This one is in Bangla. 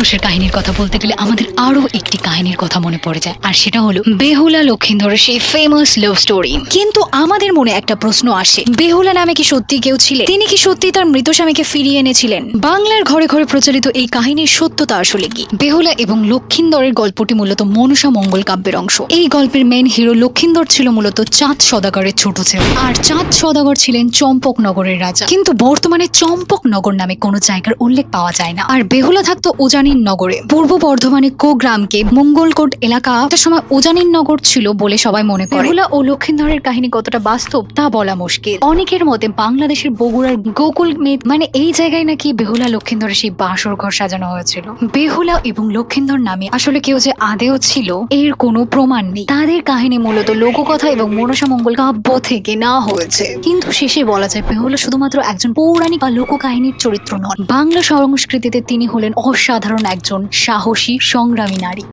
মানুষের কাহিনীর কথা বলতে গেলে আমাদের আরো একটি কাহিনীর কথা মনে পড়ে যায়, আর সেটা হলো বেহুলা লক্ষিন্দরের সেই ফেমাস লাভ স্টোরি। কিন্তু আমাদের মনে একটা প্রশ্ন আসে, বেহুলা নামে কি সত্যি কেউ ছিলেন? তিনি কি সত্যি তার মৃত স্বামীকে ফিরিয়ে এনেছিলেন? বাংলার ঘরে ঘরে প্রচলিত এই কাহিনীর সত্যতা আসলে কি? বেহুলা এবং লক্ষিন্দরের গল্পটি মূলত মনসা মঙ্গল কাব্যের অংশ। এই গল্পের মেন হিরো লক্ষিন্দর ছিল মূলত চাঁদ সদাগরের ছোট ছেলে, আর চাঁদ সদাগর ছিলেন চম্পকনগরের রাজা। কিন্তু বর্তমানে চম্পকনগর নামে কোনো জায়গার উল্লেখ পাওয়া যায় না। আর বেহুলা থাকতো উজানির নগরে, পূর্ব বর্ধমানে গ্রামকে মঙ্গলকোট এলাকা একটা সময় উজানির নগর ছিল বলে সবাই মনে করে। বেহুলা ও লক্ষিন্দরের কাহিনী কতটা বাস্তব তা বলা মুশকিল। অনেকের মতে বাংলাদেশের বগুড়ার গোকুল মেদ মানে এই জায়গায় নাকি বেহুলা লক্ষিন্দরের সেই বাসর ঘর সাজানো হয়েছিল। বেহুলা এবং লক্ষিন্দর নামে আসলে কেউ যে আদেও ছিল এর কোনো প্রমাণ নেই। তাদের কাহিনী মূলত লোককথা এবং মনসা মঙ্গল কাব্য থেকে না হয়েছে। কিন্তু শেষে বলা যায় বেহুলা শুধুমাত্র একজন পৌরাণিক বা লোককাহিনীর চরিত্র নন, বাংলা সংস্কৃতিতে তিনি হলেন অসাধারণ একজন সাহসী সংগ্রামী নারী।